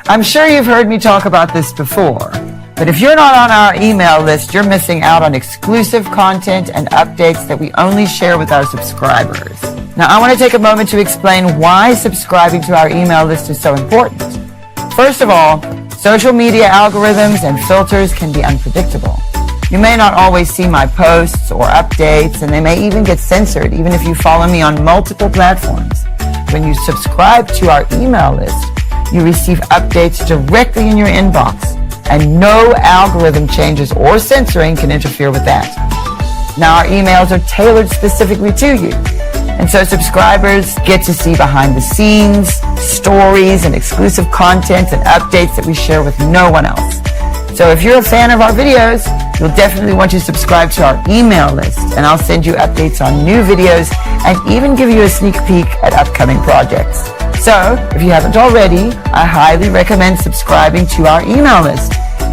I'm sure you've heard me talk about this before, but if you're not on our email list, you're missing out on exclusive content and updates that we only share with our subscribers. Now, I want to take a moment to explain why subscribing to our email list is so important. First of all, social media algorithms and filters can be unpredictable. You may not always see my posts or updates, and they may even get censored, even if you follow me on multiple platforms. When you subscribe to our email list, you receive updates directly in your inbox, and no algorithm changes or censoring can interfere with that. Now, our emails are tailored specifically to you, and so subscribers get to see behind the scenes, stories, and exclusive content and updates that we share with no one else. So if you're a fan of our videos, you'll definitely want to subscribe to our email list, and I'll send you updates on new videos and even give you a sneak peek at upcoming projects. So, if you haven't already, I highly recommend subscribing to our email list.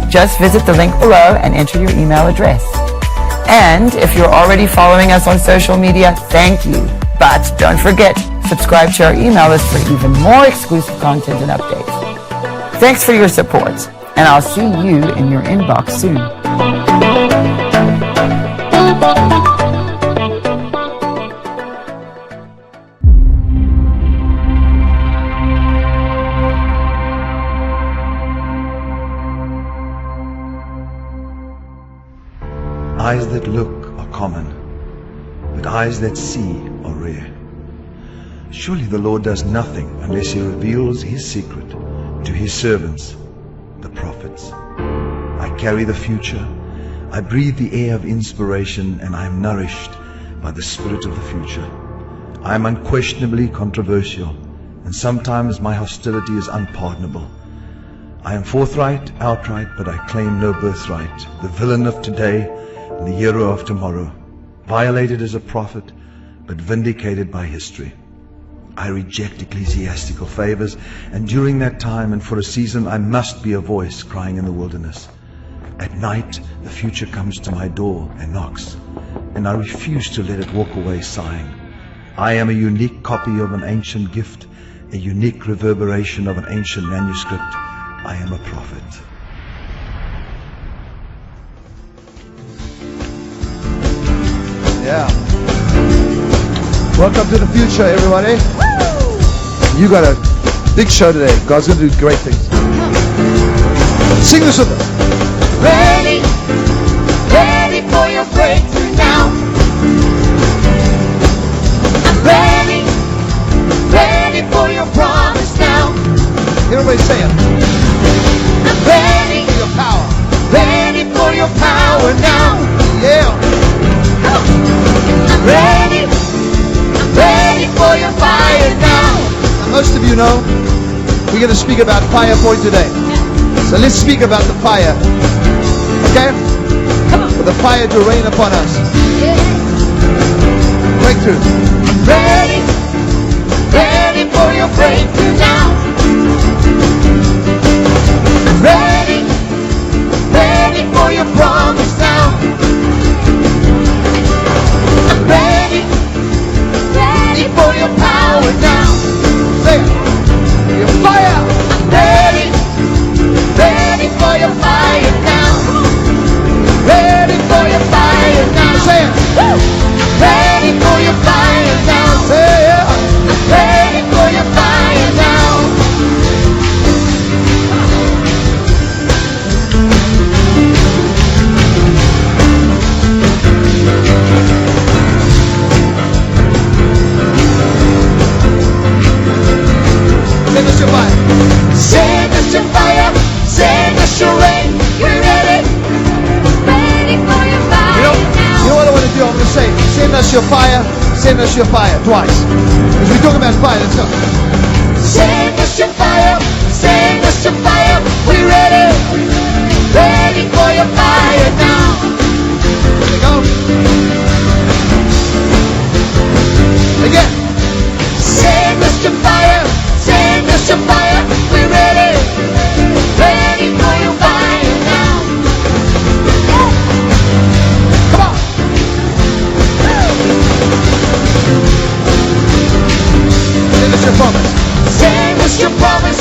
Just visit the link below and enter your email address. And if you're already following us on social media, thank you. But don't forget, subscribe to our email list for even more exclusive content and updates. Thanks for your support, and I'll see you in your inbox soon. Eyes that look are common, but eyes that see are rare. Surely the Lord does nothing unless He reveals His secret to His servants, the prophets. I carry the future. I breathe the air of inspiration, and I am nourished by the spirit of the future. I am unquestionably controversial, and sometimes my hostility is unpardonable. I am forthright, outright, but I claim no birthright. The villain of today and the hero of tomorrow, violated as a prophet, but vindicated by history. I reject ecclesiastical favors, and during that time and for a season I must be a voice crying in the wilderness. At night the future comes to my door and knocks, and I refuse to let it walk away sighing. I am a unique copy of an ancient gift, a unique reverberation of an ancient manuscript. I am a prophet. Yeah. Welcome to the future, everybody. Woo! You got a big show today. God's going to do great things. Sing this with us. Ready, ready for your breakthrough now. I'm ready, ready for your promise now. Everybody say it. I'm ready For your power. ready for your power now. Yeah. I'm ready for your fire now. Now, most of you know we're going to speak about fire for you today. So let's speak about the fire. Okay? For the fire to rain upon us. Breakthrough. Ready, ready for your breakthrough now. I'm ready, ready for your promise now. I'm ready, ready for your power now. Say it. Your fire. I'm ready, ready for your fire now. Ready for your fire now. Say it. Ready for your fire now. Say it. I'm ready for your fire now. Send us your fire. Send us your fire, send us your rain. We're ready, ready for your fire You know what I want to do? I'm going to say, send us your fire twice. As we talk about fire, let's go. Send us your fire, send us your fire. We're ready, ready for your fire now. Here we go. Again. Send us your fire, send us your fire. We're ready, ready for your fire now. Come on. Send us your promise. Send us your promise,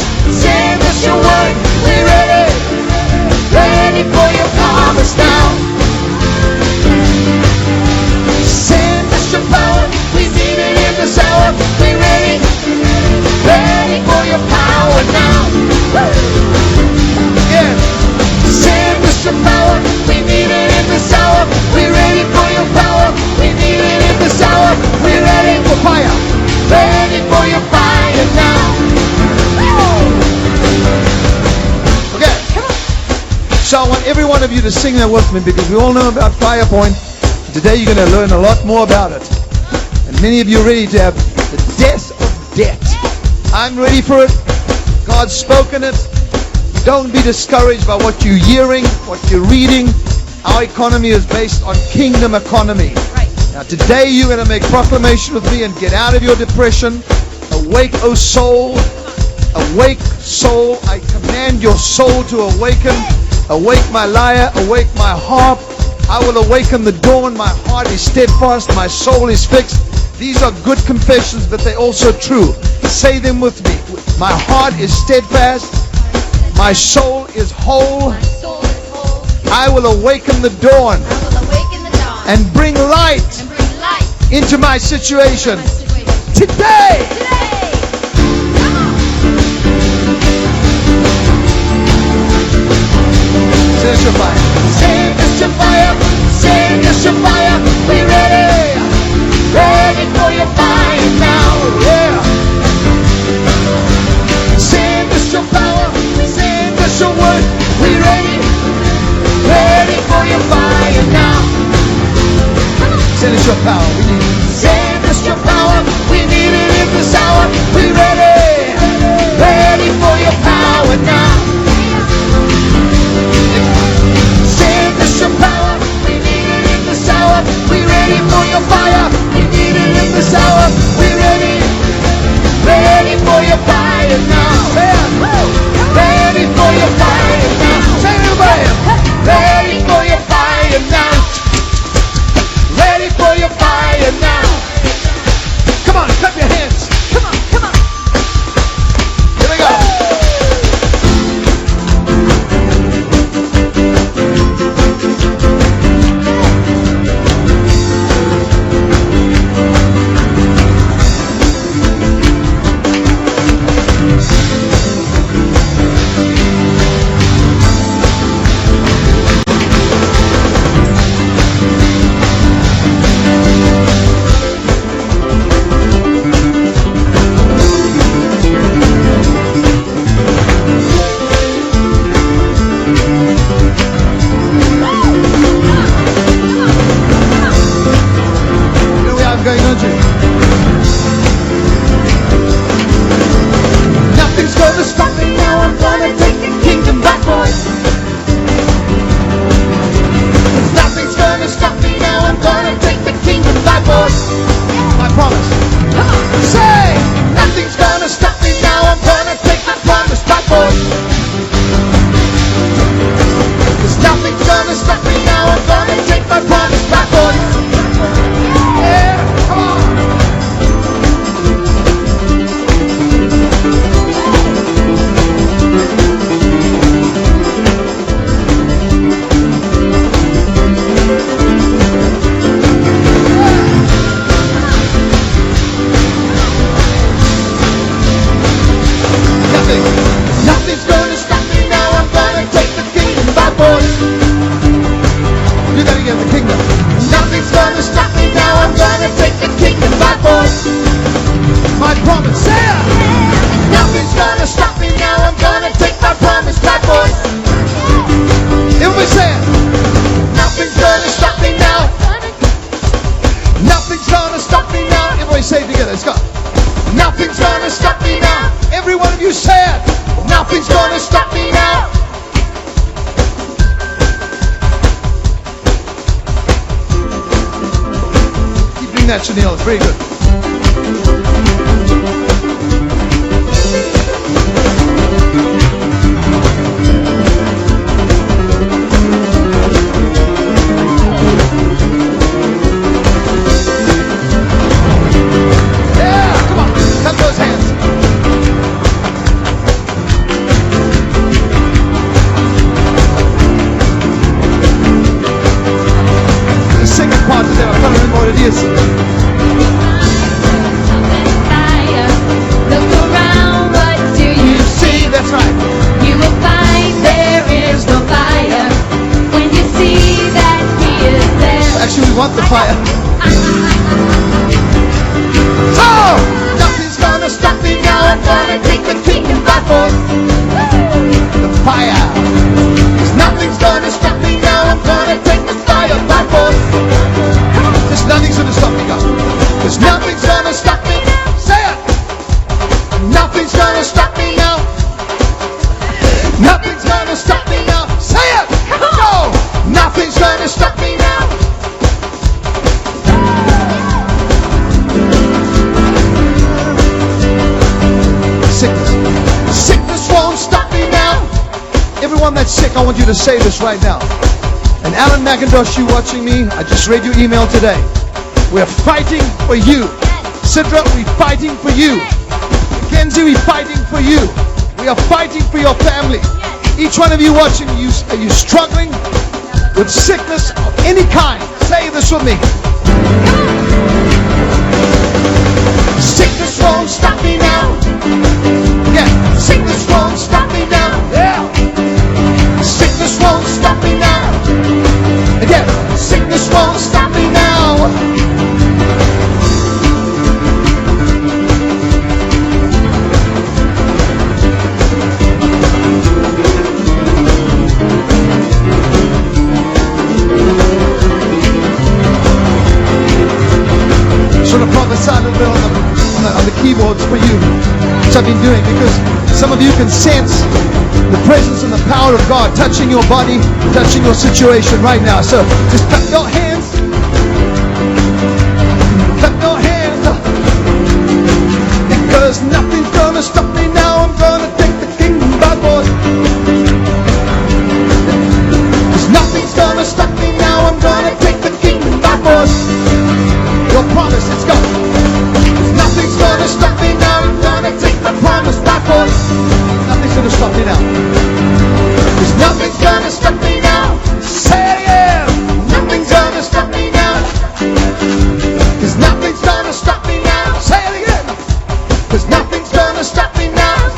So I want every one of you to sing that with me, because we all know about FirePoint. Today you're going to learn a lot more about it. And many of you are ready to have the death of debt. I'm ready for it. God's spoken it. Don't be discouraged by what you're hearing, what you're reading. Our economy is based on kingdom economy. Now today you're going to make proclamation with me and get out of your depression. Awake, O soul. Awake, soul. I command your soul to awaken. Awake, my lyre. Awake, my harp. I will awaken the dawn. My heart is steadfast. My soul is fixed. These are good confessions, but they're also true. Say them with me. My heart is steadfast. My soul is whole. I will awaken the dawn and bring light into my situation today. Send us your fire. Send us your fire. Send us your fire. We ready. Ready for your fire now. Yeah. Send us your power. Send us your word. We ready. Ready for your fire now. Send us your power. We need it. Send us your power. We need it in this hour. We ready. Ready for your power now. Send us your power. We need it in this hour. We ready for your fire. We need it in this hour. We ready. Ready for your fire now. Ready for your fire now. Say it, everybody. Ready for your fire now. Ready for your fire now. Come on, clap your hands. Come on, come on. Here we go. Nothing's gonna stop me now. I'm gonna take the kingdom back, boys. Nothing's gonna stop me now. I'm gonna take the kingdom back, boys. My promise. Come on, say. Nothing's gonna stop me now. I'm gonna take my promise back, boys. 'Cause nothing's gonna stop me now. I'm gonna take my promise back, boys. Yeah, come on. Nothing's gonna stop me now. I'm gonna take the kingdom by force. Do that again, the kingdom. Nothing's gonna stop me now. I'm gonna take the kingdom by force. My promise. Say it. Nothing's gonna stop me now. I'm gonna take my promise by force. Everybody say it. Nothing's gonna stop me now. Nothing's gonna stop me now. Everybody say it together. Let's go. Nothing's gonna stop me now. Every one of you say it. Nothing's gonna stop me now. Keep doing that, Chanel. It's very good. Yeah, come on. Clap those hands. The second part today, I can't remember what it is. Fire. Look around, what do you see? That's right. You will find there is no fire when you see that he is there. Actually, we want the fire. Oh! Nothing's gonna stop me now. I'm gonna take the kingdom by force. The fire. 'Cause nothing's gonna everyone that's sick, I want you to say this right now. And Alan McIntosh, you watching me, I just read your email today. We're fighting for you. Sidra, we're fighting for you. Mackenzie, we're fighting for you. We are fighting for your family. Each one of you watching, are you struggling with sickness of any kind? Say this with me. Sickness won't stop me now. Yeah. Sickness won't stop me now. Yeah. Sickness won't stop me now. Again. Sickness won't stop me now. Sort of prophesy a little bit on the keyboards for you, which I've been doing, because some of you can sense the presence and the power of God touching your body, touching your situation right now. So just clap your hands. Clap your hands. Because nothing's gonna stop me now. I'm gonna take the kingdom by force. Because nothing's gonna stop me now. I'm gonna take the kingdom by force. Your promise, let's go. Nothing's gonna stop me now. I'm gonna take my promise by force. Nothing's gonna stop me now. There's nothing's gonna stop me now. Say it again. Nothing's gonna stop me now. There's nothing's gonna stop me now. Say it again. There's nothing's gonna stop me now.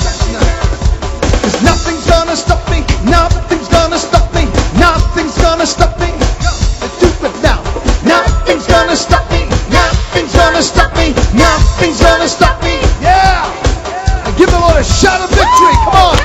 There's nothing's gonna stop me. Nothing's gonna stop me. Nothing's gonna stop me. Let's do it now. Nothing's gonna stop me. Nothing's gonna stop me. Nothing's gonna stop me. Yeah. And give the Lord a shout of victory. Come on.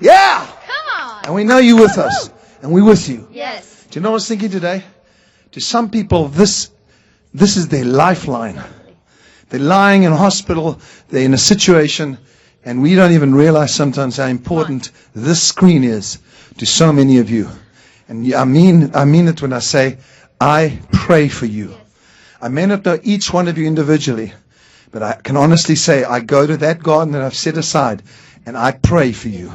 Yeah. Come on. And we know you're with us. And we're with you. Yes. Do you know what I was thinking today? To some people, this is their lifeline. They're lying in a hospital, they're in a situation, and we don't even realize sometimes how important this screen is to so many of you. And I mean it when I say, I pray for you. I may not know each one of you individually, but I can honestly say I go to that garden that I've set aside, and I pray for you.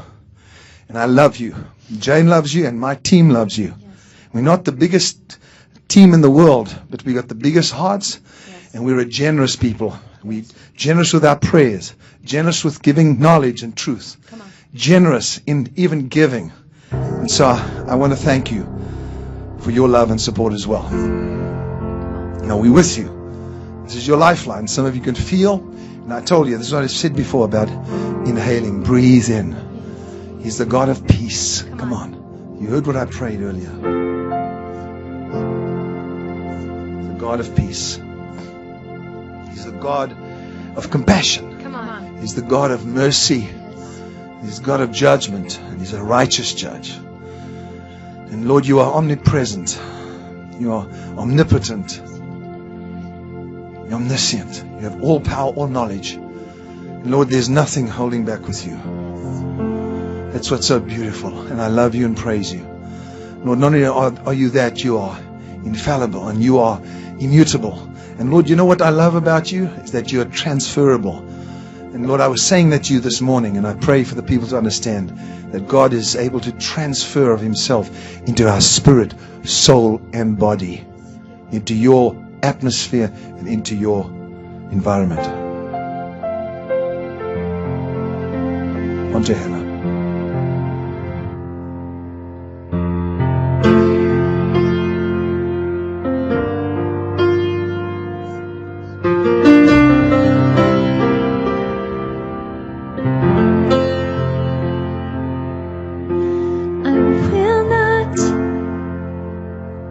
And I love you. Jane loves you, and my team loves you. We're not the biggest team in the world, but we got the biggest hearts, and we're a generous people. We're generous with our prayers, generous with giving knowledge and truth, generous in even giving. And so I want to thank you for your love and support as well. Now we're with you. This is your lifeline. Some of you can feel, and I told you, this is what I said before about inhaling. Breathe in. He's the God of peace. Come on. You heard what I prayed earlier. The God of peace. He's the God of compassion. Come on. He's the God of mercy. He's God of judgment. And He's a righteous judge. And Lord, you are omnipresent. You are omnipotent. You're omniscient. You have all power, all knowledge. And Lord, there's nothing holding back with you. That's what's so beautiful. And I love you and praise you. Lord, not only are you that, you are infallible and you are immutable. And Lord, you know what I love about you? Is that you are transferable. And Lord, I was saying that to you this morning, and I pray for the people to understand that God is able to transfer of Himself into our spirit, soul, and body, into your atmosphere and into your environment. On to Hannah.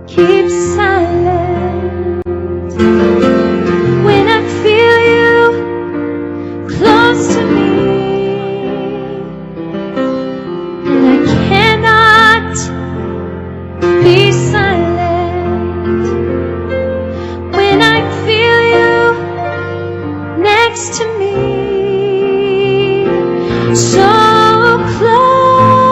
Keep silent when I feel you close to me, and I cannot be silent when I feel you next to me, so close.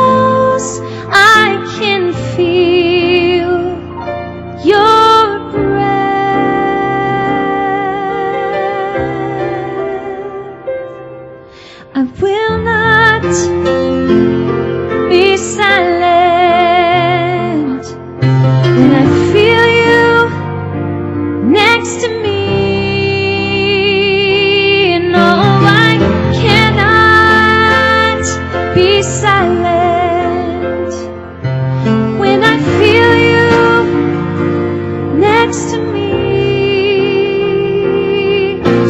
will not be silent when I feel you next to me. No, I cannot be silent when I feel you next to me.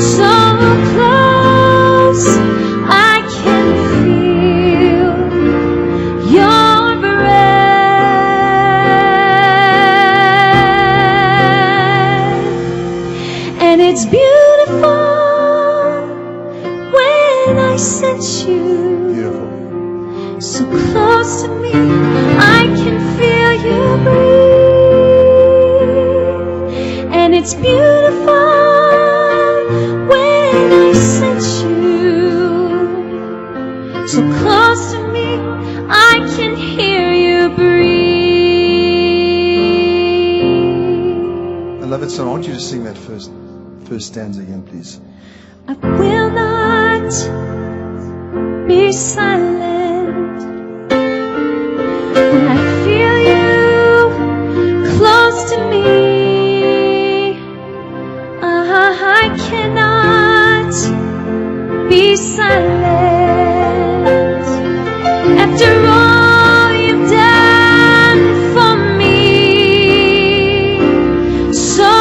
So close, I can feel your breath, and it's beautiful when I sense you Beautiful. so close to me. I can feel you breathe, and it's beautiful when I sense you so close to me. I can hear you breathe. I love it so. I want you to sing that first stanza again, please. I will not be silent when I feel you close to me. I cannot be silent after all you've done for me. So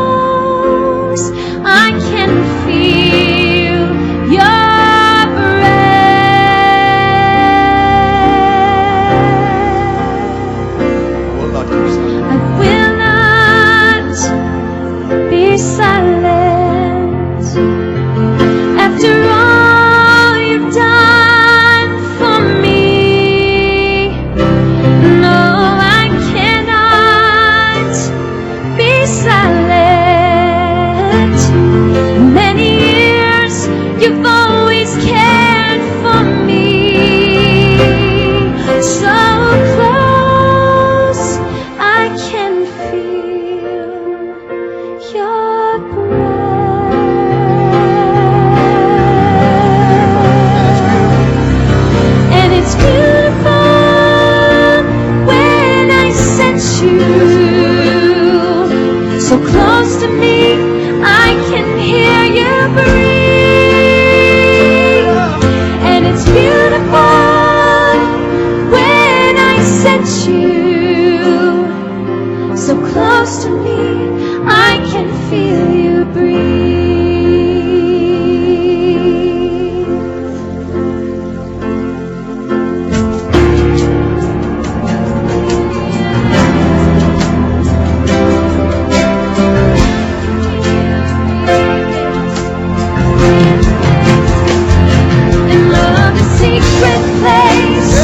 close, I can feel your breath. I will not be silent. I will not be silent after all you've done for me. No, I cannot be silent. Many years you've always cared for me. So close, I can feel your breath, and it's beautiful when I sense you so close to me. I can hear you breathe, and it's beautiful when I sense you so close to me. I can feel you breathe. And love, the secret place,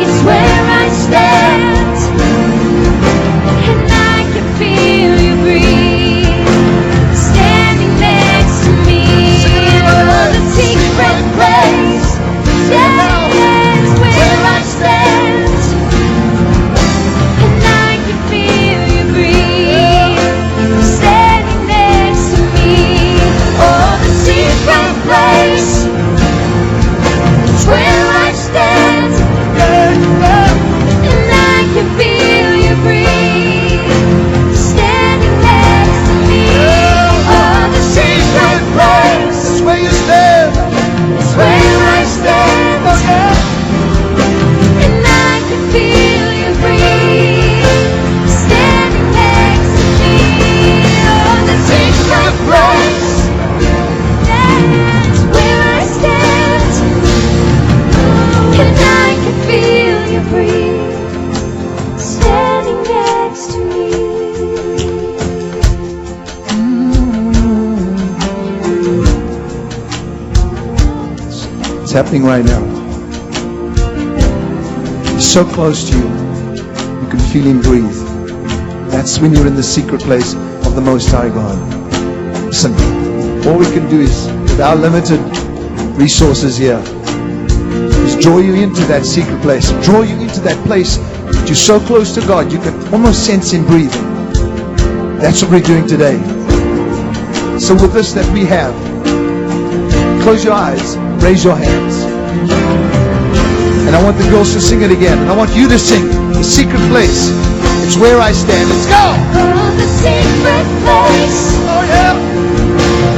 it's where I stand, and I can feel you breathe, standing next to me. Oh, the secret place, yes, where I stand, and I can feel you breathe, standing next to me. Oh, the secret place, it's where I stand, and I can feel you breathe, standing next to me. Oh, the secret place, That's where you stand. is where I stand, and I can feel you breathe, standing next to me. Oh, the secret place, that's where I stand, and I can feel you breathe, standing next to me. It's happening right now. He's so close to you. You can feel him breathe. That's when you're in the secret place of the Most High God. Listen, all we can do is, with our limited resources here, is draw you into that secret place. Draw you into that place that you're so close to God, you can almost sense him breathing. That's what we're doing today. So with this that we have, Close your eyes. Raise your hands. And I want the girls to sing it again. And I want you to sing The Secret Place. It's where I stand. Let's go. Oh, the secret place. Oh, yeah.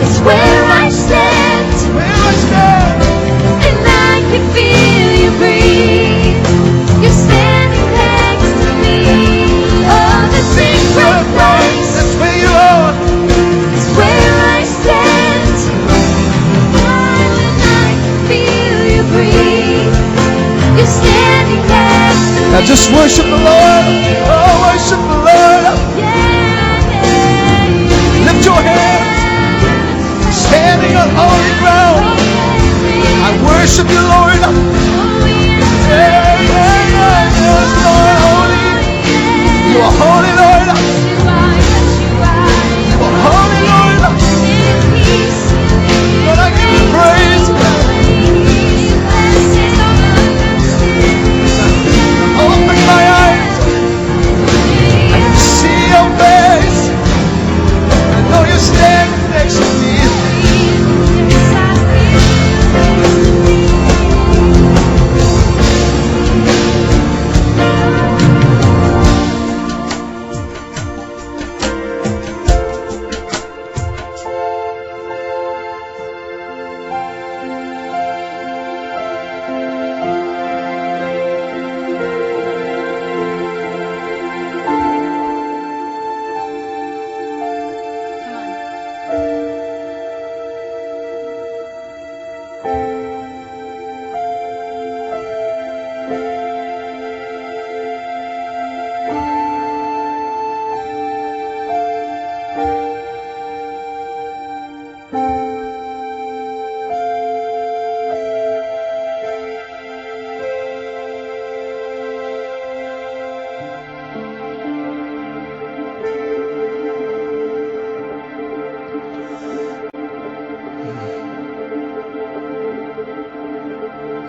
It's where I stand. Where I stand. And I can feel you breathe. You're standing next to me. Oh, the secret place. That's where you are. It's where I stand. And I can feel you breathe. You're standing next to me. Now just worship the Lord. Oh, worship the Lord. Lift your hands. Standing on holy ground. I worship you, Lord. Yeah, Lord, holy. You are holy, Lord. You are holy, Lord. Lord, I give you praise. Open my eyes. I can see your face. I know you're standing next to me.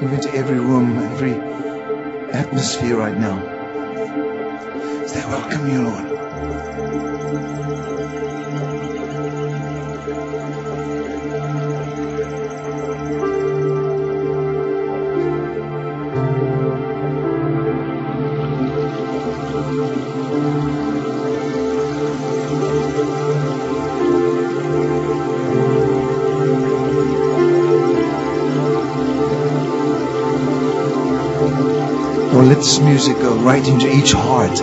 Move into every room, every atmosphere right now. As they welcome you, Lord. Lord, let this music go right into each heart,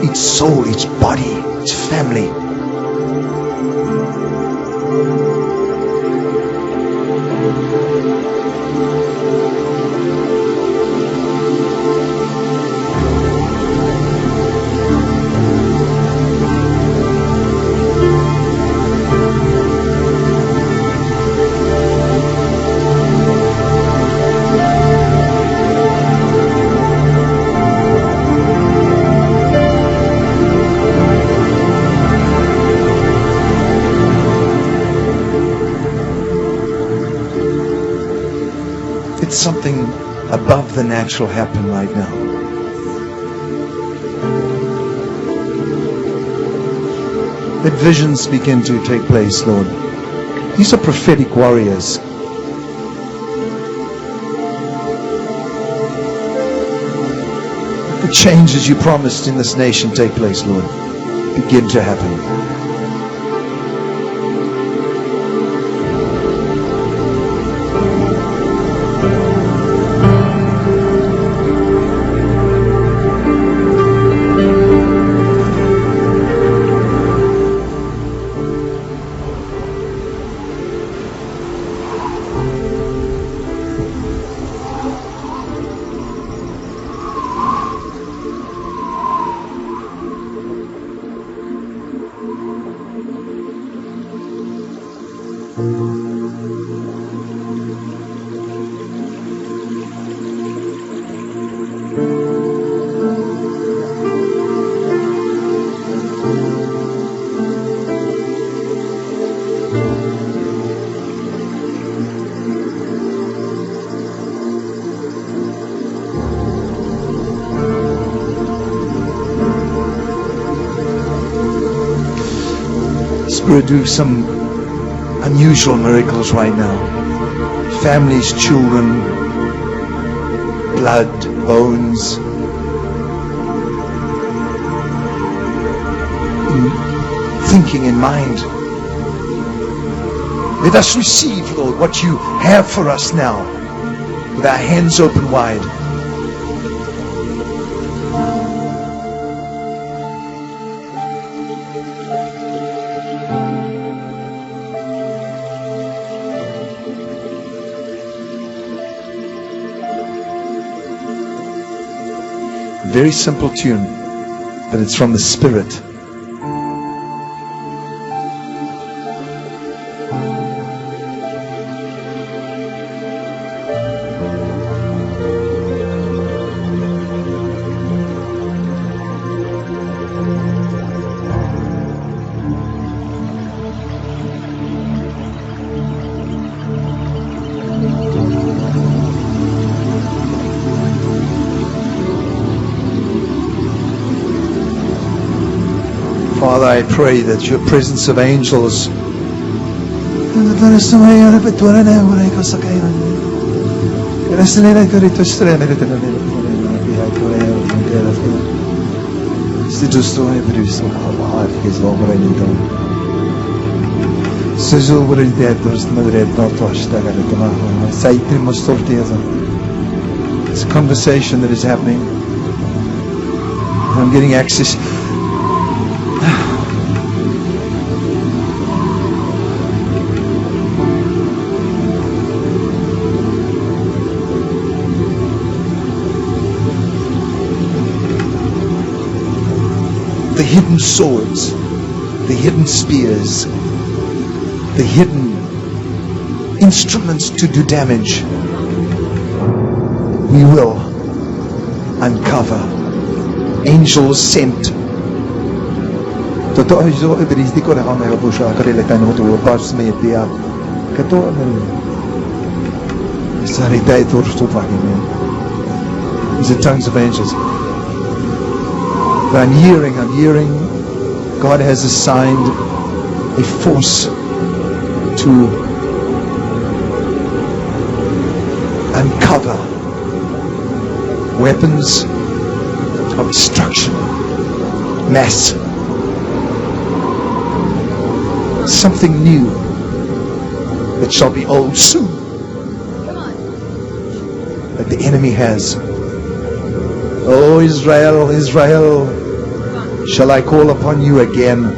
each soul, each body, each family. Let something above the natural happen right now. Let visions begin to take place, Lord. These are prophetic warriors. Let the changes you promised in this nation take place, Lord. Begin to happen. Spirit, do some unusual miracles right now. families, children, blood, bones, in thinking, in mind. Let us receive, Lord, what you have for us now, with our hands open wide. Very simple tune, but it's from the Spirit. Father, I pray that your presence of angels it's a conversation that is happening. I'm getting access. The hidden swords, the hidden spears, the hidden instruments to do damage, we will uncover. Angels sent. These are tongues of angels. But I'm hearing God has assigned a force to uncover weapons of destruction, mass, something new that shall be old soon, that the enemy has. Oh Israel, Israel, shall I call upon you again?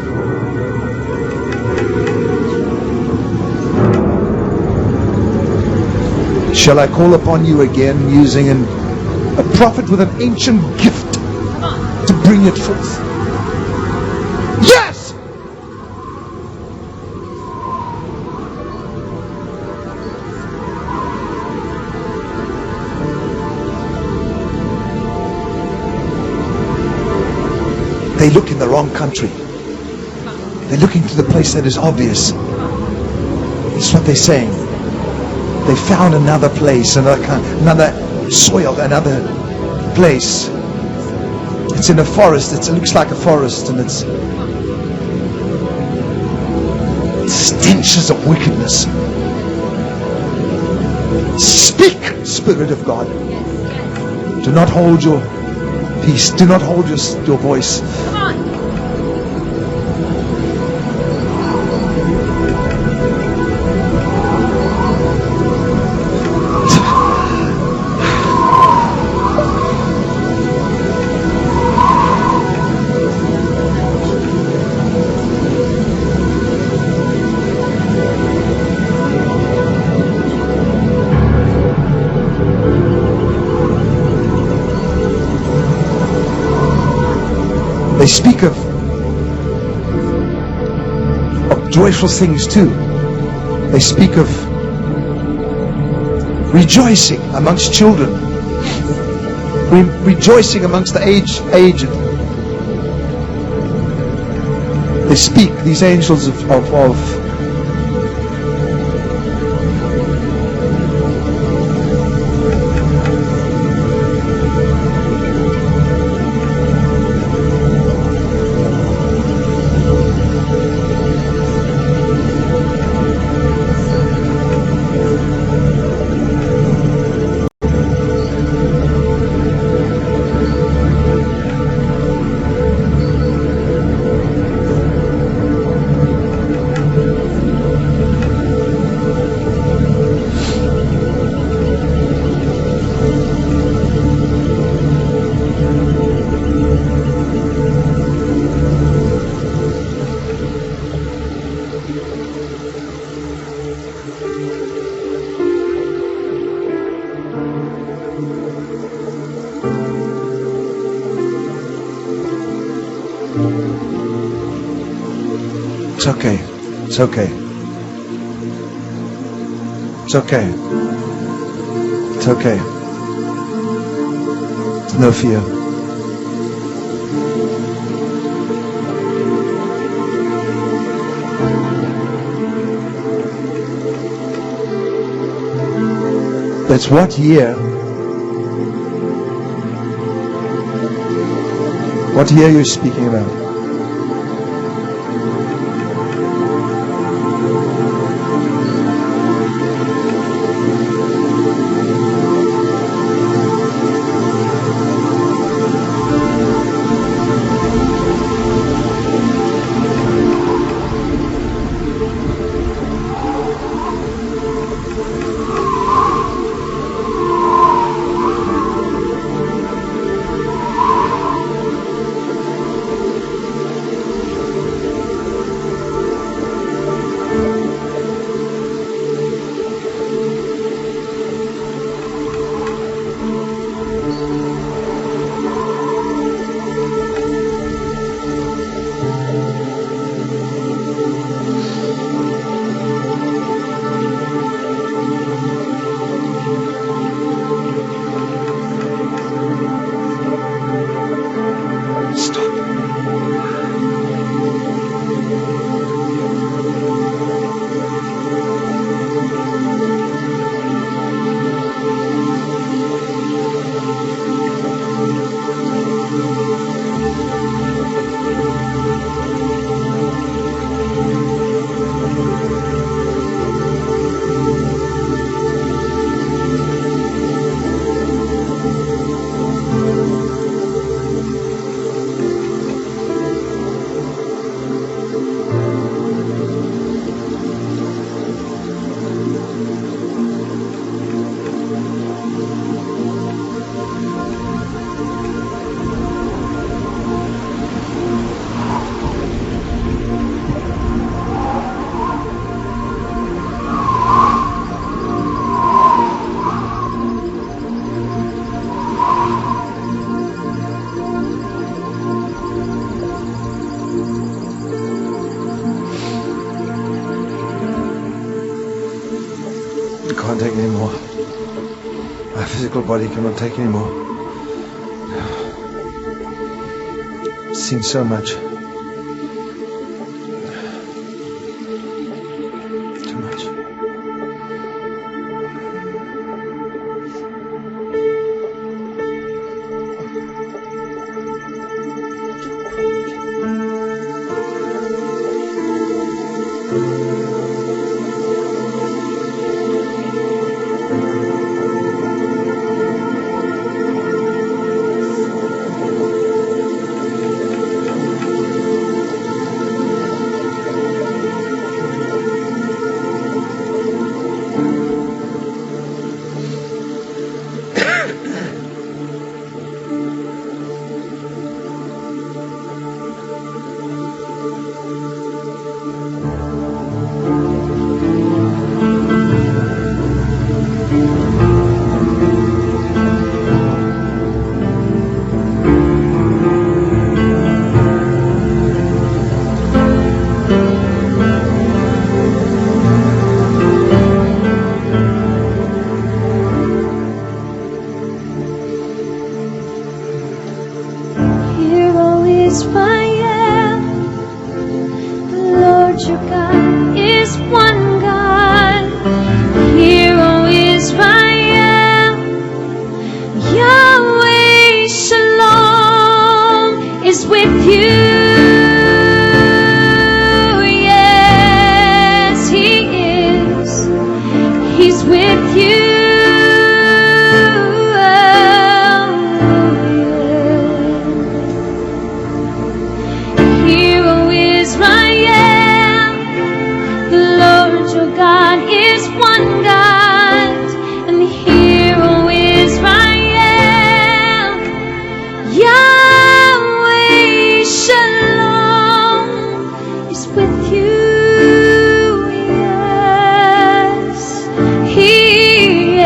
Shall I call upon you again, using a prophet with an ancient gift to bring it forth? Yes! They look in the wrong country. They're looking to the place that is obvious. That's what they're saying. They found another place, another soil, another place. It's in a forest. It looks like a forest, and it's stenches of wickedness. Speak, Spirit of God. Do not hold your peace. Do not hold your voice. They speak of joyful things too. They speak of rejoicing amongst children, rejoicing amongst the aged. They speak, these angels of okay. It's okay. It's okay. It's okay. No fear. That's what year? What year are you speaking about? I can't take any more. My physical body cannot take any more. I've seen so much. Too much. Israel, the Lord your God is one God. Hear, O Israel, Yahweh Shalom is with you. Yes, He is. He's with you. With you, yes, He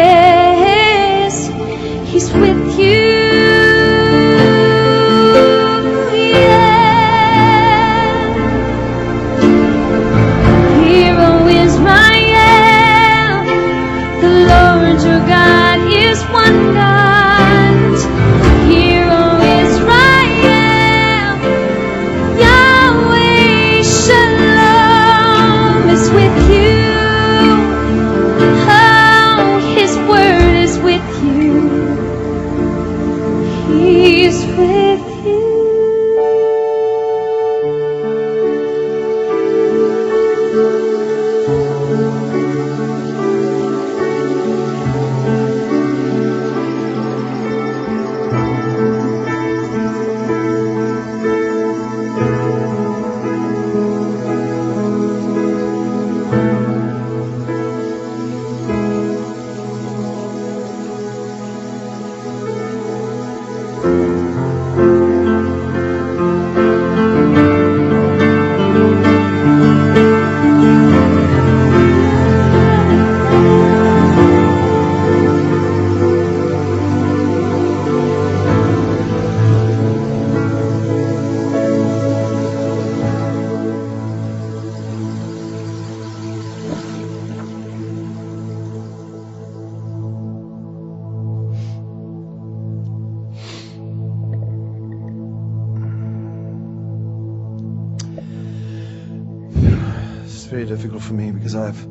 very difficult for me because I've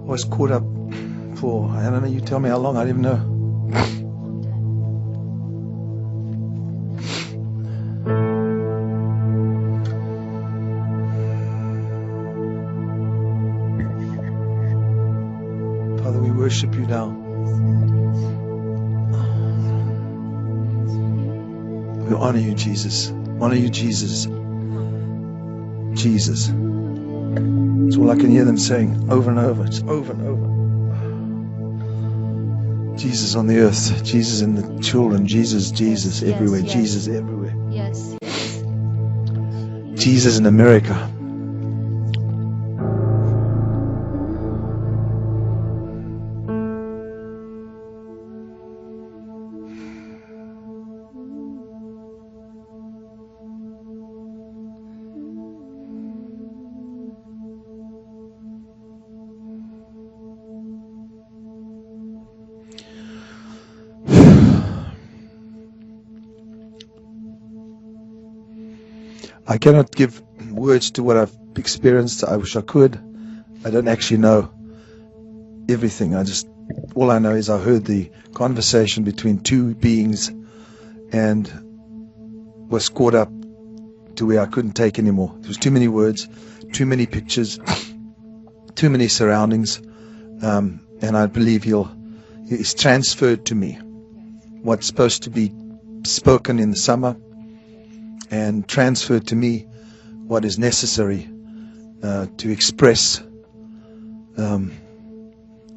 always caught up for, I don't know, you tell me how long, I don't even know. Father, we worship you now. We honor you, Jesus. Honor you, Jesus. Jesus. It's all I can hear them saying over and over. It's over and over. Jesus on the earth. Jesus in the children. Jesus everywhere. yes. Jesus everywhere. Yes. Jesus in America. I cannot give words to what I've experienced. I wish I could. I don't actually know everything. All I know is I heard the conversation between two beings and was caught up to where I couldn't take anymore. There was too many words, too many pictures, too many surroundings, and I believe he's transferred to me what's supposed to be spoken in the summer, and transferred to me what is necessary to express in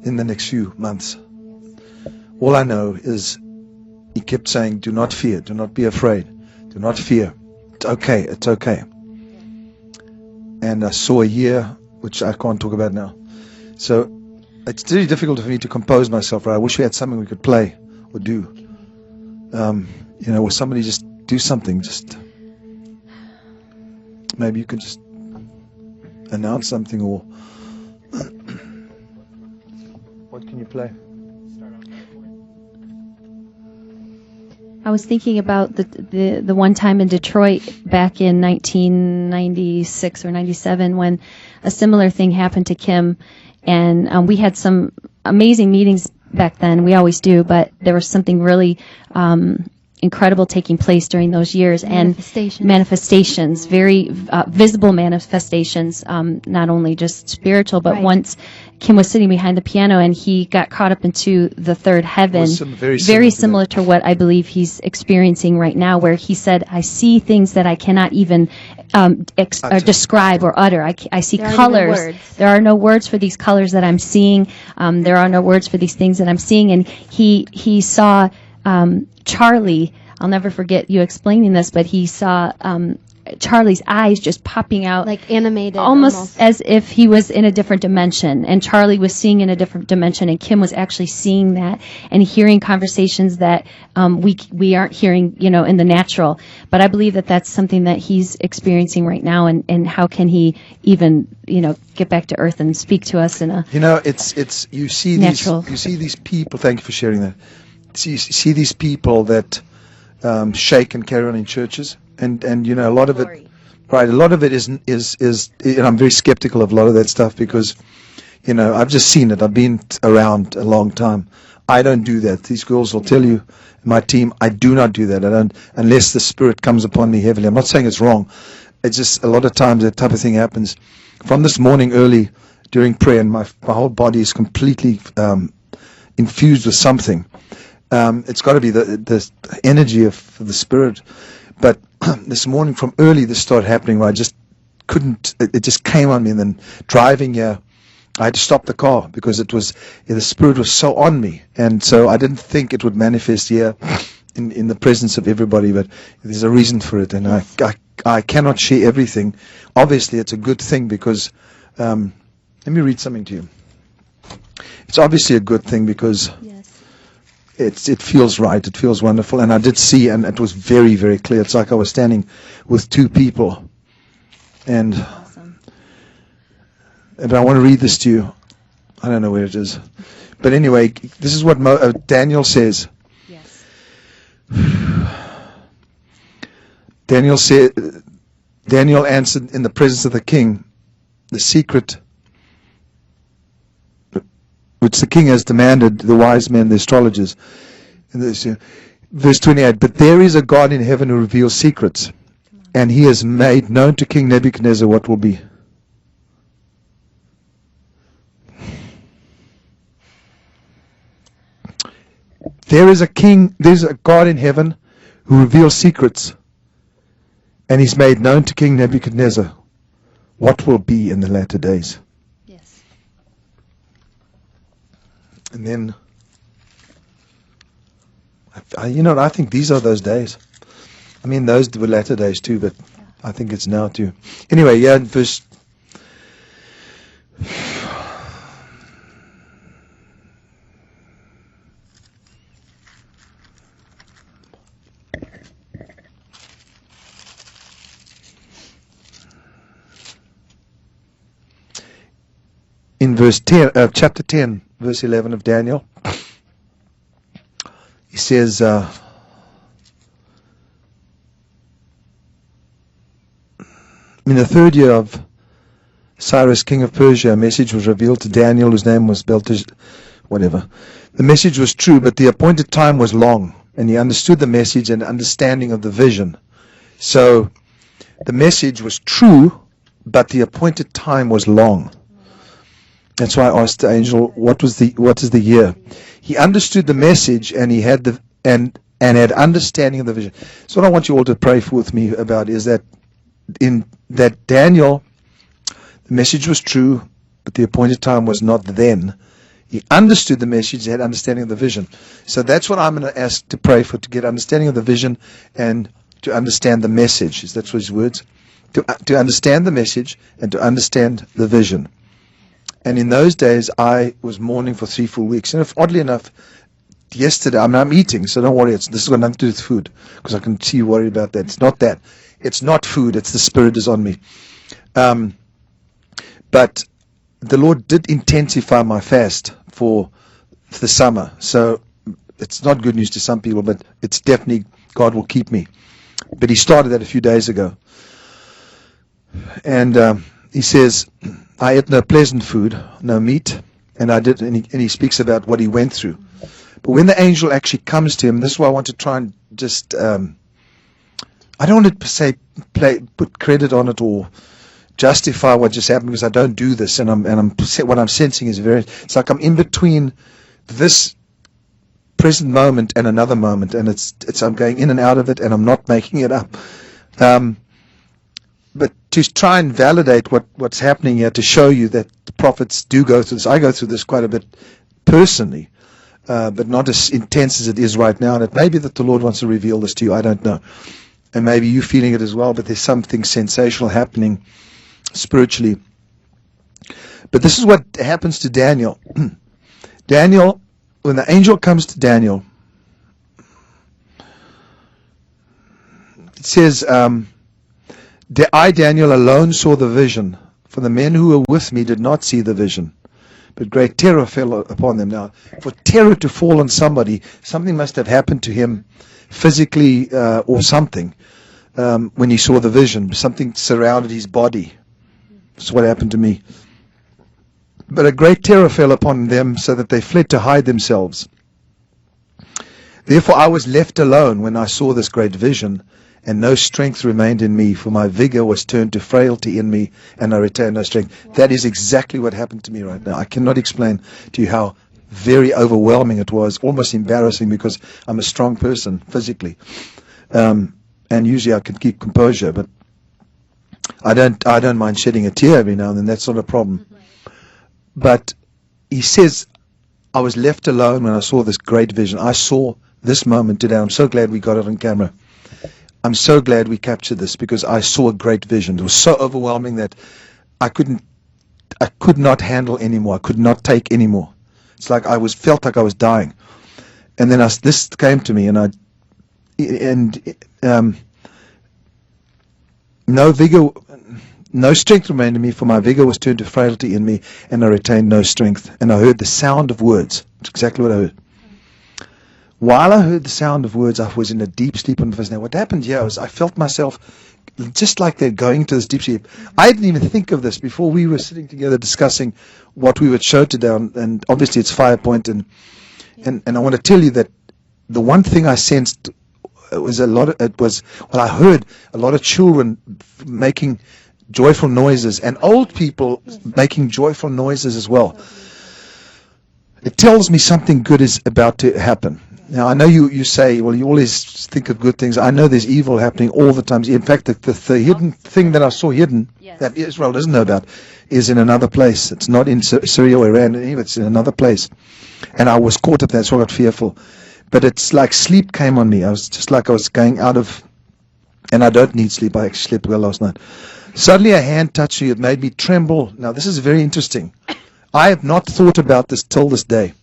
the next few months. All I know is he kept saying, do not fear, do not be afraid, do not fear. It's okay, it's okay. And I saw a year, which I can't talk about now. So it's really difficult for me to compose myself. Right? I wish we had something we could play or do. Or somebody just do something, just maybe you could just announce something, or what can you play? I was thinking about the one time in Detroit back in 1996 or 97 when a similar thing happened to Kim, and we had some amazing meetings back then. We always do, but there was something really incredible taking place during those years, and manifestations, very visible manifestations, not only just spiritual, but once Kim was sitting behind the piano and he got caught up into the third heaven, very similar to what I believe he's experiencing right now, where he said, I see things that I cannot even describe or utter. I see colors. There are no words for these colors that I'm seeing. There are no words for these things that I'm seeing. And he saw Charlie. I'll never forget you explaining this, but he saw Charlie's eyes just popping out, like animated, almost as if he was in a different dimension, and Charlie was seeing in a different dimension, and Kim was actually seeing that and hearing conversations that we aren't hearing, in the natural. But I believe that that's something that he's experiencing right now, and how can he even get back to earth and speak to us in a it's you see natural. You see these people. Thank you for sharing that. You see these people that shake and carry on in churches. And a lot of it, right? A lot of it is, and I'm very skeptical of a lot of that stuff because, I've just seen it. I've been around a long time. I don't do that. These girls will tell you, my team, I do not do that. I don't, unless the Spirit comes upon me heavily. I'm not saying it's wrong. It's just a lot of times that type of thing happens. From this morning early during prayer, and my whole body is completely infused with something. It's got to be the energy of the Spirit. But this morning from early this started happening where I just couldn't, it just came on me, and then driving here, I had to stop the car because the Spirit was so on me, and so I didn't think it would manifest here in the presence of everybody, but there's a reason for it, and I cannot share everything. Obviously it's a good thing because, let me read something to you. It's obviously a good thing because it feels right. It feels wonderful. And I did see, and it was very, very clear. It's like I was standing with two people. And but I want to read this to you. I don't know where it is. But anyway, this is what Daniel says. Yes. Daniel answered in the presence of the king, the secret which the king has demanded the wise men, the astrologers. And this, verse 28, but there is a God in heaven who reveals secrets, and he has made known to King Nebuchadnezzar what will be. There's a God in heaven who reveals secrets, and he's made known to King Nebuchadnezzar what will be in the latter days. Yes. And then, I think these are those days. I mean, those were latter days too, but I think it's now too. Anyway, yeah, in verse... In verse 10, chapter 10, verse 11 of Daniel, he says, in the third year of Cyrus, king of Persia, a message was revealed to Daniel, whose name was Belteshazzar, whatever. The message was true, but the appointed time was long, and he understood the message and understanding of the vision. So, the message was true, but the appointed time was long. That's why I asked the angel, what is the year? He understood the message, and he had and had understanding of the vision. So what I want you all to pray for with me about is that in that Daniel, the message was true, but the appointed time was not then. He understood the message, he had understanding of the vision. So that's what I'm going to ask to pray for, to get understanding of the vision and to understand the message. Is that what his words? To understand the message and to understand the vision. And in those days, I was mourning for 3 full weeks. And oddly enough, yesterday, I'm eating, so don't worry. This has got nothing to do with food, because I can see you worried about that. It's not that. It's not food. It's the Spirit is on me. But the Lord did intensify my fast for the summer. So it's not good news to some people, but it's definitely God will keep me. But he started that a few days ago. And he says, I ate no pleasant food, no meat, and he speaks about what he went through. But when the angel actually comes to him, this is why I want to try and just, I don't want to say put credit on it or justify what just happened, because I don't do this, and what I'm sensing is it's like I'm in between this present moment and another moment, and it's I'm going in and out of it, and I'm not making it up. But to try and validate what's happening here, to show you that the prophets do go through this. I go through this quite a bit personally, but not as intense as it is right now. And it may be that the Lord wants to reveal this to you. I don't know. And maybe you're feeling it as well, but there's something sensational happening spiritually. But this is what happens to Daniel. Daniel, when the angel comes to Daniel, it says... I, Daniel, alone saw the vision, for the men who were with me did not see the vision. But great terror fell upon them. Now, for terror to fall on somebody, something must have happened to him physically or something when he saw the vision. Something surrounded his body. That's what happened to me. But a great terror fell upon them, so that they fled to hide themselves. Therefore I was left alone when I saw this great vision, and no strength remained in me, for my vigor was turned to frailty in me, and I retained no strength. That is exactly what happened to me right now. I cannot explain to you how very overwhelming it was, almost embarrassing, because I'm a strong person physically. And usually I can keep composure, but I don't mind shedding a tear every now and then. That's not a problem. But he says, I was left alone when I saw this great vision. I saw this moment today. I'm so glad we got it on camera. I'm so glad we captured this, because I saw a great vision. It was so overwhelming that I could not handle anymore. I could not take anymore. It's like felt like I was dying. And then this came to me, no vigor, no strength remained in me, for my vigor was turned to frailty in me, and I retained no strength. And I heard the sound of words. That's exactly what I heard. While I heard the sound of words, I was in a deep sleep on the first night. What happened here was I felt myself just like they're going to this deep sleep. I didn't even think of this before we were sitting together discussing what we would show today, and obviously it's Firepoint, and I want to tell you that the one thing I sensed was I heard a lot of children making joyful noises and old people making joyful noises as well. It tells me something good is about to happen. Now, I know you say, well, you always think of good things. I know there's evil happening all the time. In fact, the hidden thing that I saw hidden, that Israel doesn't know about, is in another place. It's not in Syria or Iran. It's in another place. And I was caught up there, so I got fearful. But it's like sleep came on me. I was just like I was going out of, and I don't need sleep. I actually slept well last night. Suddenly a hand touched me. It made me tremble. Now, this is very interesting. I have not thought about this till this day.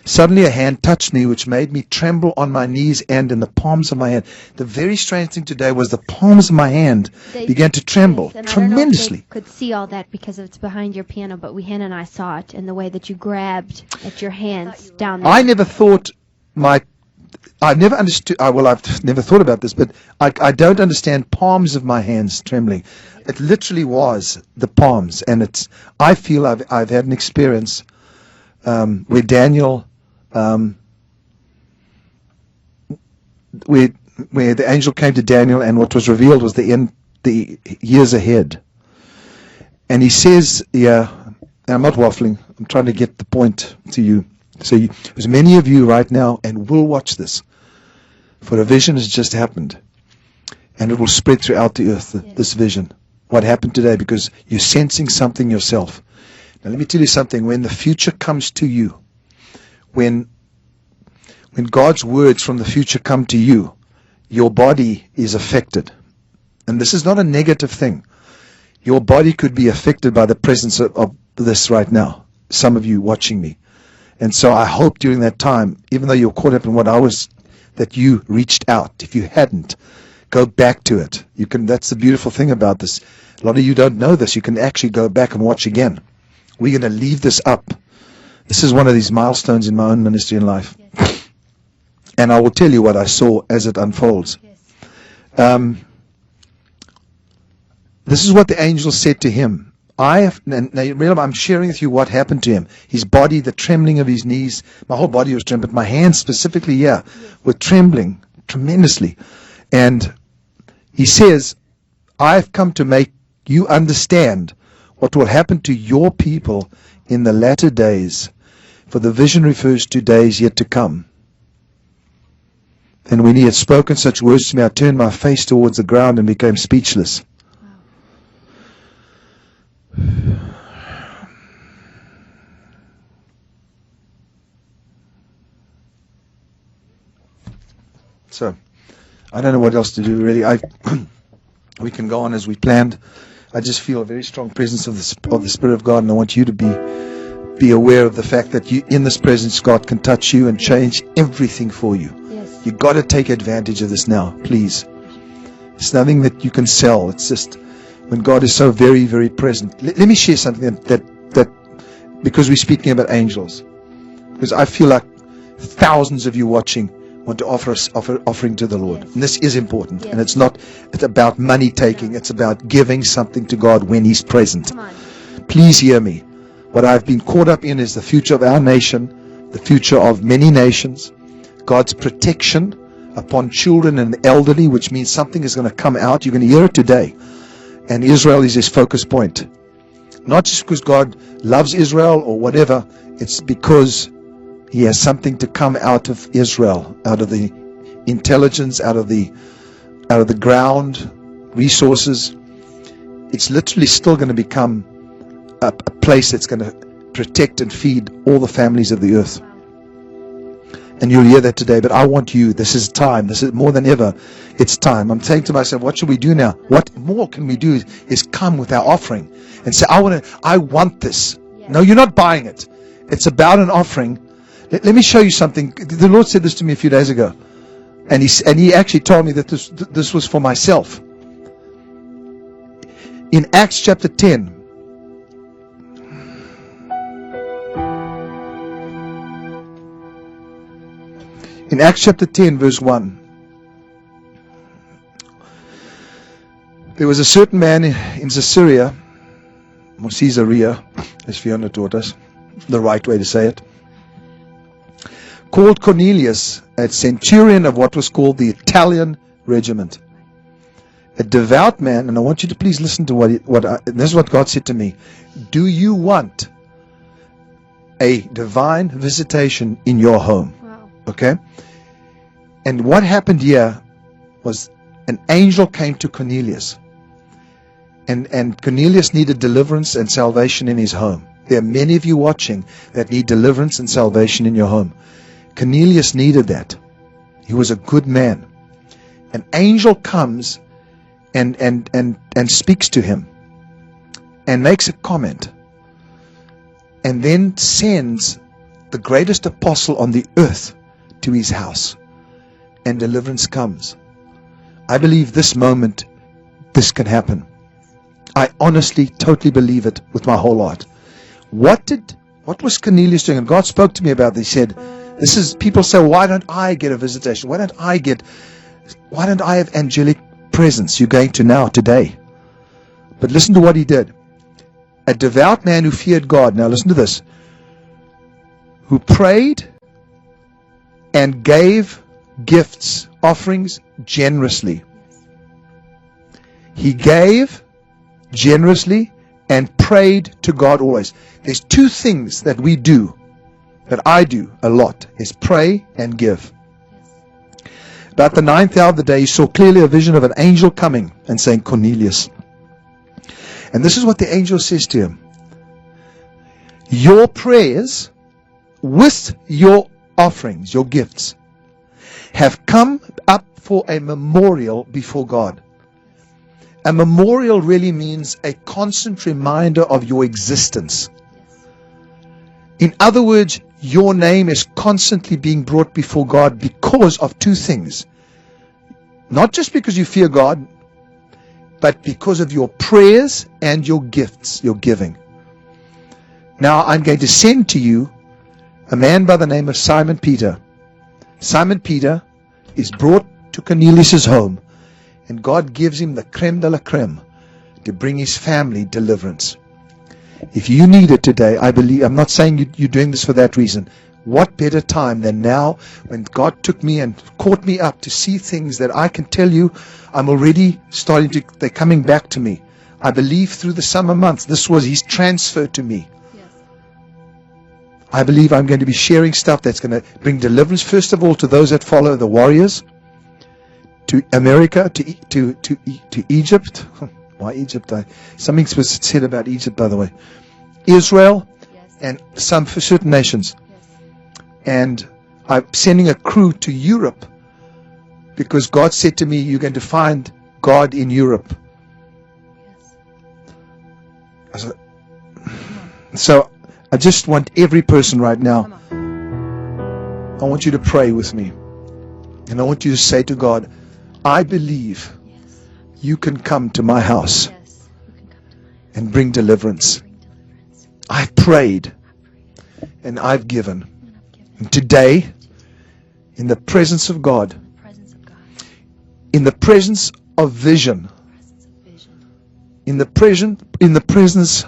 Suddenly a hand touched me, which made me tremble on my knees and in the palms of my hand. The very strange thing today was the palms of my hand began to tremble and tremendously. I don't know if they could see all that because it's behind your piano, but Hannah and I saw it in the way that you grabbed at your hands down there. I never thought I've never understood, I've never thought about this, but I don't understand palms of my hands trembling. It literally was the palms, and I feel I've had an experience where Daniel, where the angel came to Daniel, and what was revealed was the years ahead. And he says, and I'm not waffling, I'm trying to get the point to you. So there's many of you right now and will watch this, for a vision has just happened, and it will spread throughout the earth, this vision. What happened today, because you're sensing something yourself. Now let me tell you something. When the future comes to you, when God's words from the future come to you, your body is affected. And this is not a negative thing. Your body could be affected by the presence of this right now. Some of you watching me. And so I hope during that time, even though you're caught up in what I was, that you reached out. If you hadn't, go back to it. That's the beautiful thing about this. A lot of you don't know this. You can actually go back and watch again. We're going to leave this up. This is one of these milestones in my own ministry and life. Yes. And I will tell you what I saw as it unfolds. Yes. This is what the angel said to him. Now remember, I'm sharing with you what happened to him. His body, the trembling of his knees, my whole body was trembling, but my hands specifically, were trembling tremendously. And he says, I've come to make you understand what will happen to your people in the latter days, for the vision refers to days yet to come. And when he had spoken such words to me, I turned my face towards the ground and became speechless. So, I don't know what else to do really. We can go on as we planned. I just feel a very strong presence of the Spirit of God, and I want you to be aware of the fact that in this presence, God can touch you and change everything for you. Yes. You've got to take advantage of this now, please. It's nothing that you can sell. It's just when God is so very, very present. Let me share something that because we're speaking about angels, because I feel like thousands of you watching want to offering to the Lord. Yes. And this is important. Yes. And it's about money taking. It's about giving something to God when He's present. Come on. Please hear me. What I've been caught up in is the future of our nation, the future of many nations, God's protection upon children and elderly, which means something is going to come out. You're going to hear it today. And Israel is His focus point. Not just because God loves Israel or whatever. It's because He has something to come out of Israel, out of the intelligence, out of the ground, resources. It's literally still going to become a place that's going to protect and feed all the families of the earth. And you'll hear that today. But I want you, this is time. This is more than ever. It's time. I'm saying to myself, what should we do now? What more can we do is come with our offering and say, I want this. Yes. No, you're not buying it. It's about an offering. Let me show you something. The Lord said this to me a few days ago. And he actually told me that this was for myself. In Acts chapter 10, in Acts chapter 10 verse 1, There was a certain man in Caesarea, or Caesarea, as Fiona taught us, the right way to say it, called Cornelius, a centurion of what was called the Italian regiment. A devout man, and I want you to please listen to and this is what God said to me. Do you want a divine visitation in your home? Wow. Okay? And what happened here was an angel came to Cornelius. And Cornelius needed deliverance and salvation in his home. There are many of you watching that need deliverance and salvation in your home. Cornelius needed that. He was a good man. An angel comes and speaks to him and makes a comment and then sends the greatest apostle on the earth to his house, and deliverance comes. I believe this moment this can happen. I honestly, totally believe it with my whole heart. What was Cornelius doing? And God spoke to me about this. He said, people say, why don't I get a visitation? Why don't I have angelic presence? You're going to now, today. But listen to what he did. A devout man who feared God, now listen to this, who prayed and gave gifts, offerings generously. He gave generously and prayed to God always. There's two things that we do, that I do a lot, is pray and give. About the 9th hour of the day, he saw clearly a vision of an angel coming and saying, Cornelius. And this is what the angel says to him. Your prayers with your offerings, your gifts, have come up for a memorial before God. A memorial really means a constant reminder of your existence. In other words, your name is constantly being brought before God because of two things. Not just because you fear God, but because of your prayers and your gifts, your giving. Now I'm going to send to you a man by the name of Simon Peter. Simon Peter is brought to Cornelius' home, and God gives him the creme de la creme to bring his family deliverance. If you need it today, I believe, I'm not saying you're doing this for that reason. What better time than now when God took me and caught me up to see things that I can tell you I'm already they're coming back to me. I believe through the summer months, this was his transfer to me. Yes. I believe I'm going to be sharing stuff that's going to bring deliverance, first of all, to those that follow the warriors, to America, to Egypt. Why Egypt? Something was said about Egypt, by the way. Israel, Yes. and some for certain nations. Yes. And I'm sending a crew to Europe because God said to me, you're going to find God in Europe. Yes. I said, so I just want every person right now, I want you to pray with me. And I want you to say to God, I believe Yes. you can come to my house Yes. You can come to my and bring deliverance. bring deliverance. I've prayed and I've given. And I've given And today, in the presence of God, the presence of God, in the presence of vision, presence of vision, in the presence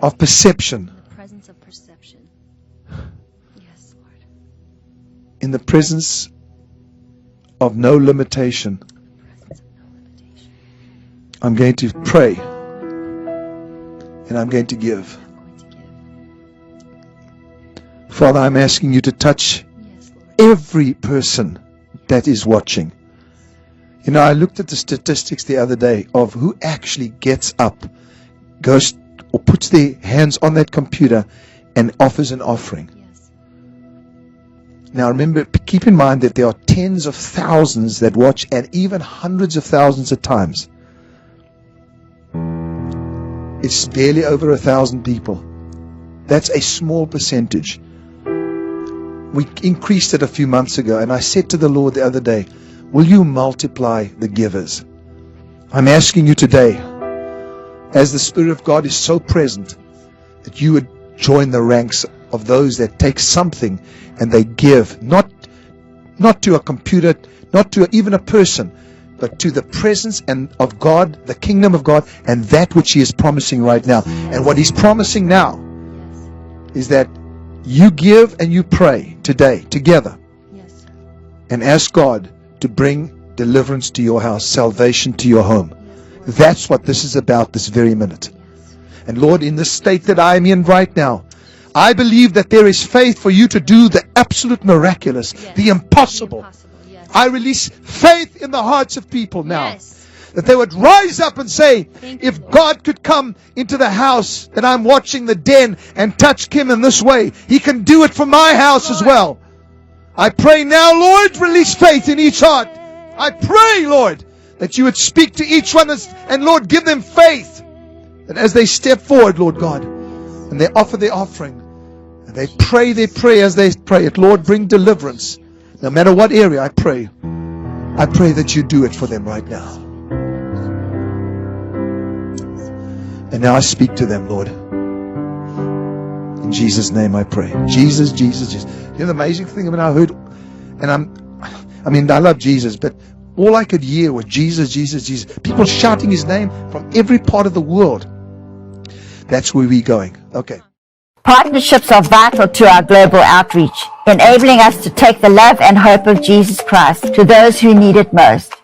of perception, the presence of perception. Yes, Lord. in the presence of no limitation, The presence of no limitation. I'm going to pray and I'm going to give. I'm going to give. Father, I'm asking you to touch Yes, Lord. every person that is watching. You know, I looked at the statistics the other day of who actually gets up, goes or puts their hands on that computer and offers an offering. Yes. Now remember, keep in mind that there are tens of thousands that watch and even hundreds of thousands at times. It's barely over 1,000 people. That's a small percentage. We increased it a few months ago, and I said to the Lord the other day, will you multiply the givers? I'm asking you today, as the Spirit of God is so present, that you would join the ranks of those that take something and they give, not to a computer, not to even a person, but to the presence of God, the kingdom of God, and that which He is promising right now. And what He's promising now is that you give and you pray today together and ask God to bring deliverance to your house, salvation to your home. That's what this is about this very minute. And Lord, in the state that I am in right now, I believe that there is faith for you to do the absolute miraculous, the impossible. I release faith in the hearts of people now. That they would rise up and say, if God could come into the house that I'm watching, the den, and touch Kim in this way, He can do it for my house as well. I pray now, Lord, release faith in each heart. I pray, Lord, that you would speak to each one and Lord, give them faith. That as they step forward, Lord God, and they offer their offering, and they pray their prayer as they pray it, Lord, bring deliverance. No matter what area, I pray that you do it for them right now. And now I speak to them, Lord. In Jesus' name I pray. Jesus, Jesus, Jesus. You know the amazing thing when I heard, and I love Jesus, but all I could hear was Jesus, Jesus, Jesus. People shouting His name from every part of the world. That's where we're going. Okay. Partnerships are vital to our global outreach, enabling us to take the love and hope of Jesus Christ to those who need it most.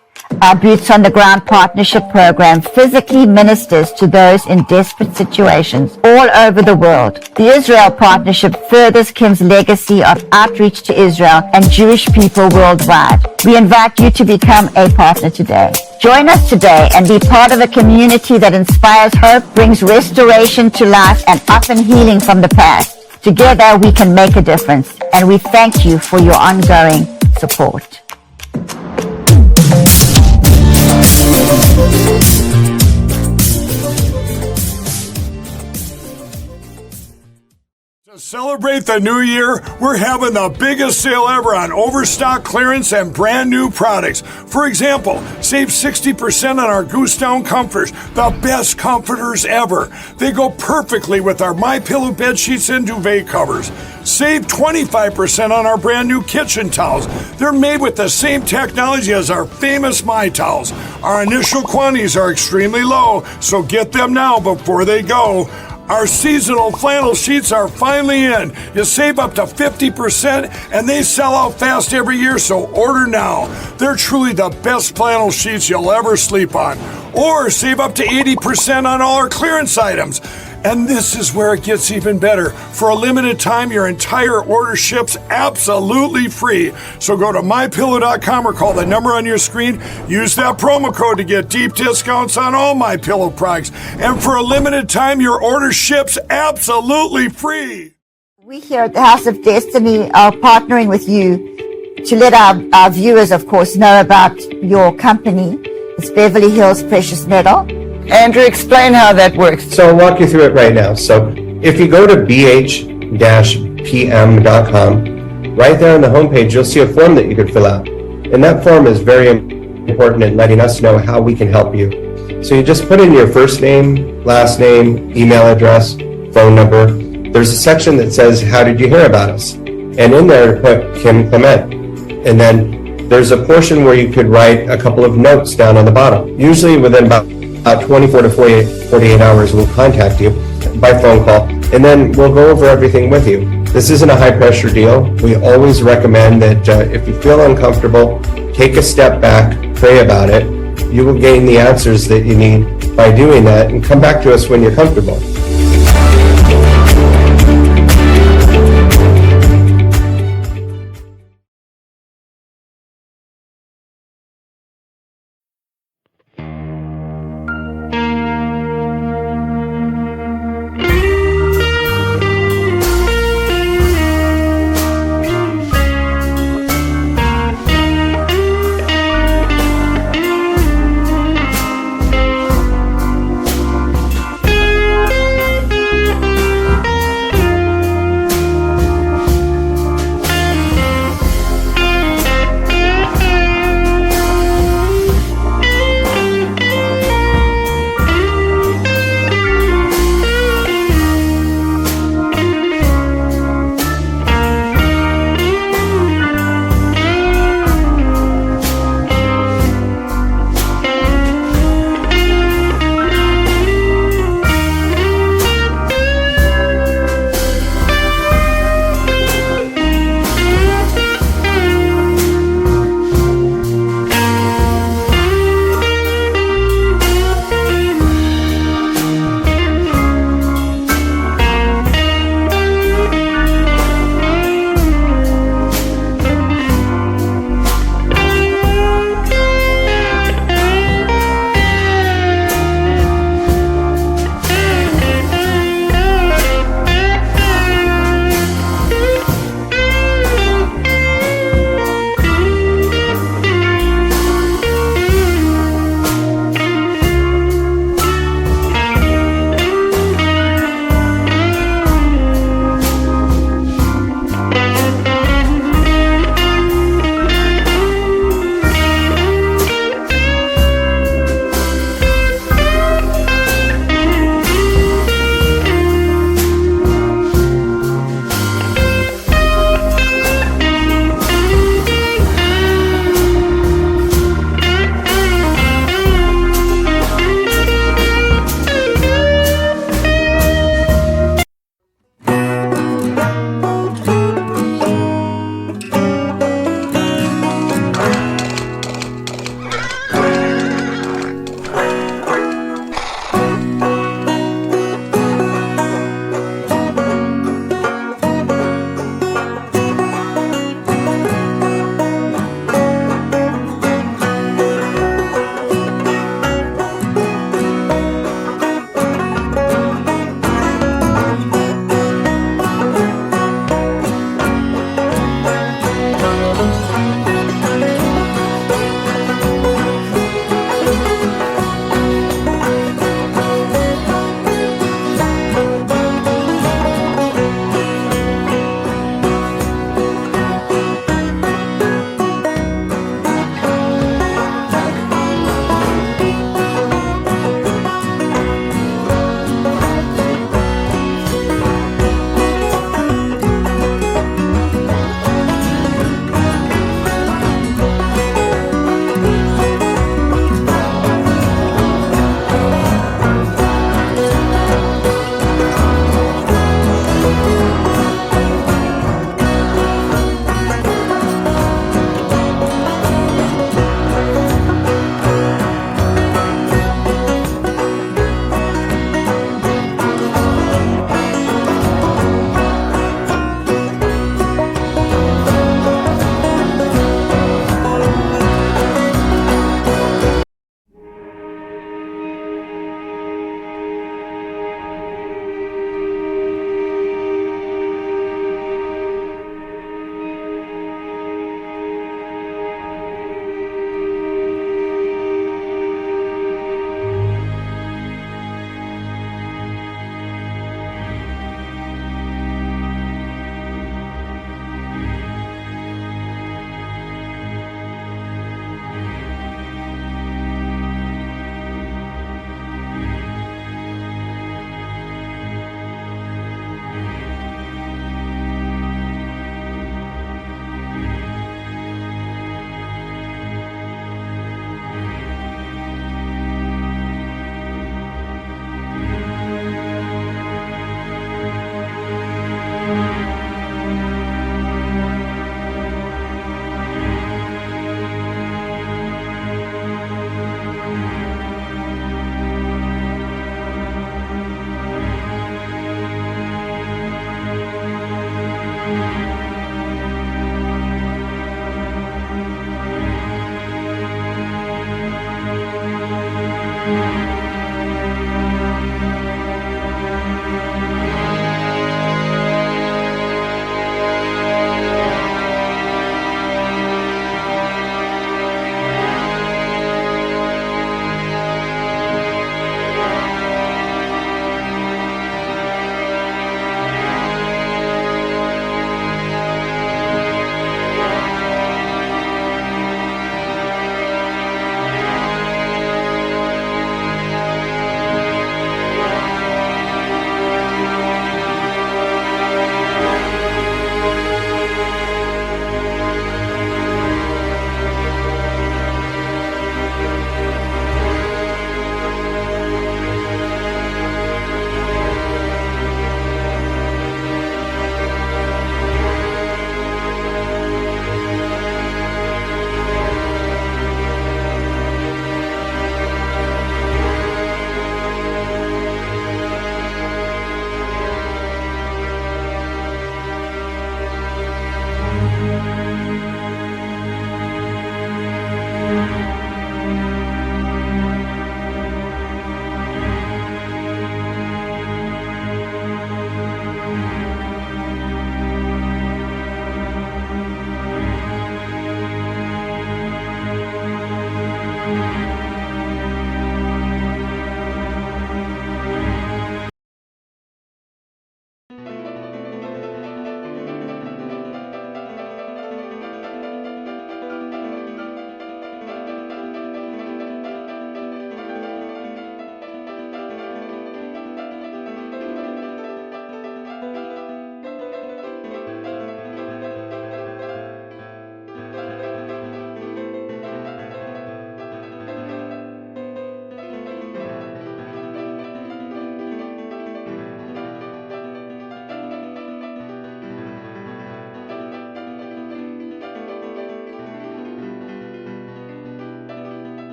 Our Boots on the Ground Partnership Program physically ministers to those in desperate situations all over the world. The Israel Partnership furthers Kim's legacy of outreach to Israel and Jewish people worldwide. We invite you to become a partner today. Join us today and be part of a community that inspires hope, brings restoration to life, and often healing from the past. Together we can make a difference, and we thank you for your ongoing support. To celebrate the new year, we're having the biggest sale ever on overstock clearance and brand new products. For example, save 60% on our Goose Down comforters, the best comforters ever. They go perfectly with our MyPillow bed sheets and duvet covers. Save 25% on our brand new kitchen towels. They're made with the same technology as our famous My Towels. Our initial quantities are extremely low, so get them now before they go. Our seasonal flannel sheets are finally in. You save up to 50% and they sell out fast every year, so order now. They're truly the best flannel sheets you'll ever sleep on. Or save up to 80% on all our clearance items. And this is where it gets even better. For a limited time, your entire order ships absolutely free. So go to MyPillow.com or call the number on your screen. Use that promo code to get deep discounts on all MyPillow products. And for a limited time, your order ships absolutely free. We here at the House of Destiny are partnering with you to let our viewers, of course, know about your company. It's Beverly Hills Precious Metal. Andrew, explain how that works. So I'll walk you through it right now. So if you go to bh-pm.com, right there on the homepage, you'll see a form that you could fill out. And that form is very important in letting us know how we can help you. So you just put in your first name, last name, email address, phone number. There's a section that says, how did you hear about us? And in there, put Kim Clement. And then there's a portion where you could write a couple of notes down on the bottom. Usually within about 24 to 48 hours, we'll contact you by phone call, and then we'll go over everything with you. This isn't a high-pressure deal. We always recommend that if you feel uncomfortable, take a step back, pray about it. You will gain the answers that you need by doing that, and come back to us when you're comfortable.